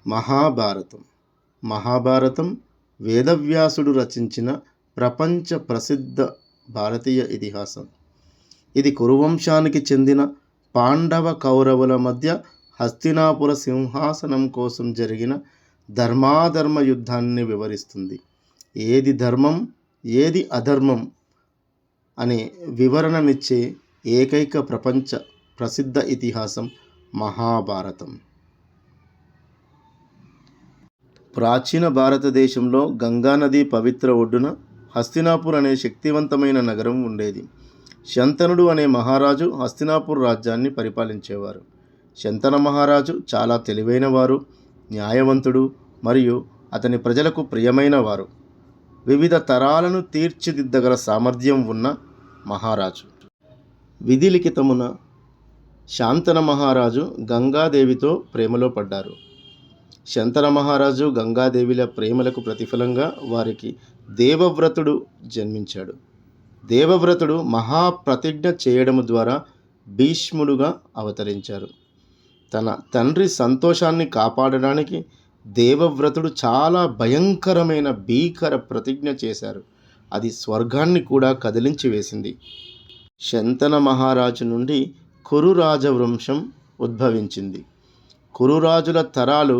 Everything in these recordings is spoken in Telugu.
మహాభారతం. మహాభారతం వేదవ్యాసుడు రచించిన ప్రపంచ ప్రసిద్ధ భారతీయ ఇతిహాసం. ఇది కురువంశానికి చెందిన పాండవ కౌరవుల మధ్య హస్తినాపుర సింహాసనం కోసం జరిగిన ధర్మాధర్మ యుద్ధాన్ని వివరిస్తుంది. ఏది ధర్మం, ఏది అధర్మం అనే వివరణనిచ్చే ఏకైక ప్రపంచ ప్రసిద్ధ ఇతిహాసం మహాభారతం. ప్రాచీన భారతదేశంలో గంగానది పవిత్ర ఒడ్డున హస్తినాపూర్ అనే శక్తివంతమైన నగరం ఉండేది. శంతనుడు అనే మహారాజు హస్తినాపూర్ రాజ్యాన్ని పరిపాలించేవారు. శంతన మహారాజు చాలా తెలివైనవారు, న్యాయవంతుడు మరియు అతని ప్రజలకు ప్రియమైన వారు. వివిధ తరాలను తీర్చిదిద్దగల సామర్థ్యం ఉన్న మహారాజు. విధిలిఖితమున శాంతన మహారాజు గంగాదేవితో ప్రేమలో పడ్డారు. శంతన మహారాజు గంగాదేవిల ప్రేమలకు ప్రతిఫలంగా వారికి దేవవ్రతుడు జన్మించాడు. దేవవ్రతుడు మహాప్రతిజ్ఞ చేయడం ద్వారా భీష్ముడుగా అవతరించారు. తన తండ్రి సంతోషాన్ని కాపాడడానికి దేవవ్రతుడు చాలా భయంకరమైన భీకర ప్రతిజ్ఞ చేశారు. అది స్వర్గాన్ని కూడా కదిలించి వేసింది. శంతన మహారాజు నుండి కురు రాజవంశం ఉద్భవించింది. కురురాజుల తరాలు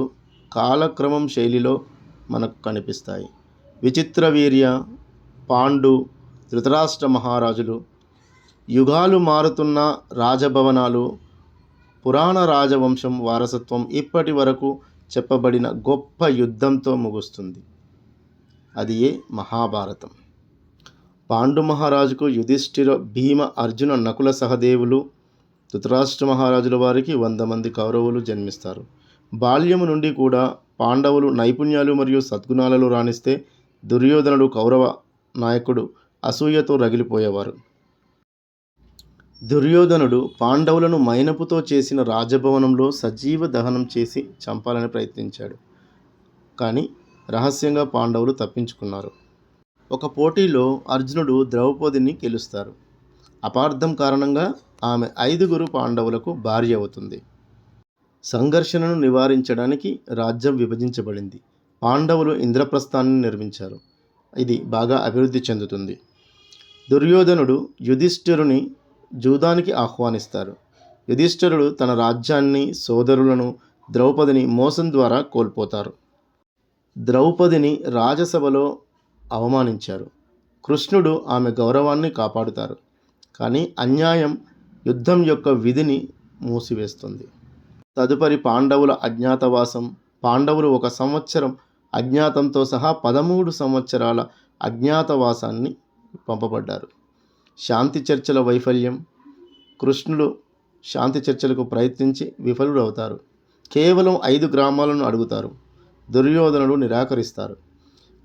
కాలక్రమం శైలిలో మనకు కనిపిస్తాయి. విచిత్రవీర్య, పాండు, ధృతరాష్ట్ర మహారాజులు, యుగాలు మారుతున్న రాజభవనాలు, పురాణ రాజవంశం వారసత్వం ఇప్పటి వరకు చెప్పబడిన గొప్ప యుద్ధంతో ముగుస్తుంది. అది ఏ మహాభారతం. పాండు మహారాజుకు యుధిష్ఠిర, భీమ, అర్జున, నకుల సహదేవులు, ధృతరాష్ట్ర మహారాజుల వారికి 100 మంది కౌరవులు జన్మిస్తారు. బాల్యము నుండి కూడా పాండవులు నైపుణ్యాలు మరియు సద్గుణాలలో రాణిస్తే దుర్యోధనుడు కౌరవ నాయకుడు అసూయతో రగిలిపోయేవారు. దుర్యోధనుడు పాండవులను మైనపుతో చేసిన రాజభవనంలో సజీవ దహనం చేసి చంపాలని ప్రయత్నించాడు. కానీ రహస్యంగా పాండవులు తప్పించుకున్నారు. ఒక పోటీలో అర్జునుడు ద్రౌపదిని గెలుస్తారు. అపార్థం కారణంగా ఆమె 5 పాండవులకు భార్య అవుతుంది. సంఘర్షణను నివారించడానికి రాజ్యం విభజించబడింది. పాండవులు ఇంద్రప్రస్థాన్ని నిర్మించారు. ఇది బాగా అభివృద్ధి చెందుతుంది. దుర్యోధనుడు యుధిష్ఠిరుని జూదానికి ఆహ్వానిస్తారు. యుధిష్ఠిరుడు తన రాజ్యాన్ని, సోదరులను, ద్రౌపదిని మోసం ద్వారా కోల్పోతారు. ద్రౌపదిని రాజసభలో అవమానించారు. కృష్ణుడు ఆమె గౌరవాన్ని కాపాడుతారు. కానీ అన్యాయం యుద్ధం యొక్క విధిని మూసివేస్తుంది. తదుపరి పాండవుల అజ్ఞాతవాసం. పాండవులు 1 సంవత్సరం అజ్ఞాతంతో సహా 13 సంవత్సరాల అజ్ఞాతవాసాన్ని పంపబడ్డారు. శాంతి చర్చల వైఫల్యం. కృష్ణుడు శాంతి చర్చలకు ప్రయత్నించి విఫలుడవుతారు. కేవలం 5 గ్రామాలను అడుగుతారు. దుర్యోధనుడు నిరాకరిస్తారు.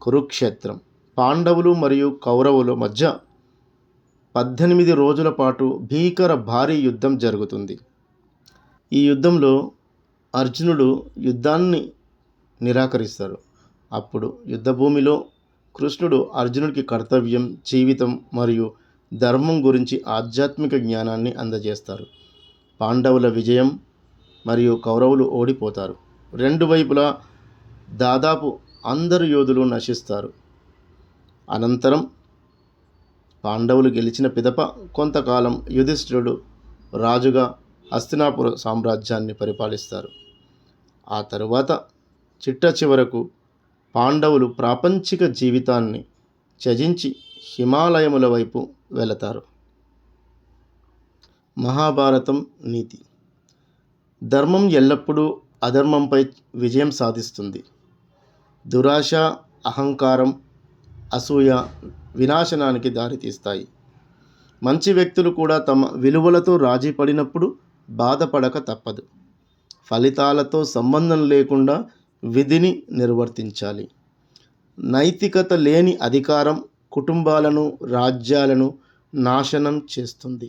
కురుక్షేత్రం. పాండవులు మరియు కౌరవుల మధ్య 18 రోజుల పాటు భీకర భారీ యుద్ధం జరుగుతుంది. ఈ యుద్ధంలో అర్జునుడు యుద్ధాన్ని నిరాకరిస్తారు. అప్పుడు యుద్ధభూమిలో కృష్ణుడు అర్జునుడికి కర్తవ్యం, జీవితం మరియు ధర్మం గురించి ఆధ్యాత్మిక జ్ఞానాన్ని అందజేస్తారు. పాండవుల విజయం మరియు కౌరవులు ఓడిపోతారు. 2 వైపులా దాదాపు అందరు యోధులు నశిస్తారు. అనంతరం పాండవులు గెలిచిన పిదప కొంతకాలం యుధిష్ఠిరుడు రాజుగా హస్తినాపుర సామ్రాజ్యాన్ని పరిపాలిస్తారు. ఆ తరువాత చిట్టచివరకు పాండవులు ప్రాపంచిక జీవితాన్ని త్యజించి హిమాలయముల వైపు వెళతారు. మహాభారతం నీతి. ధర్మం ఎల్లప్పుడూ అధర్మంపై విజయం సాధిస్తుంది. దురాశ, అహంకారం, అసూయ వినాశనానికి దారితీస్తాయి. మంచి వ్యక్తులు కూడా తమ విలువలతో రాజీ పడినప్పుడు బాధపడక తప్పదు. ఫలితాలతో సంబంధం లేకుండా విధిని నిర్వర్తించాలి. నైతికత లేని అధికారం కుటుంబాలను, రాజ్యాలను నాశనం చేస్తుంది.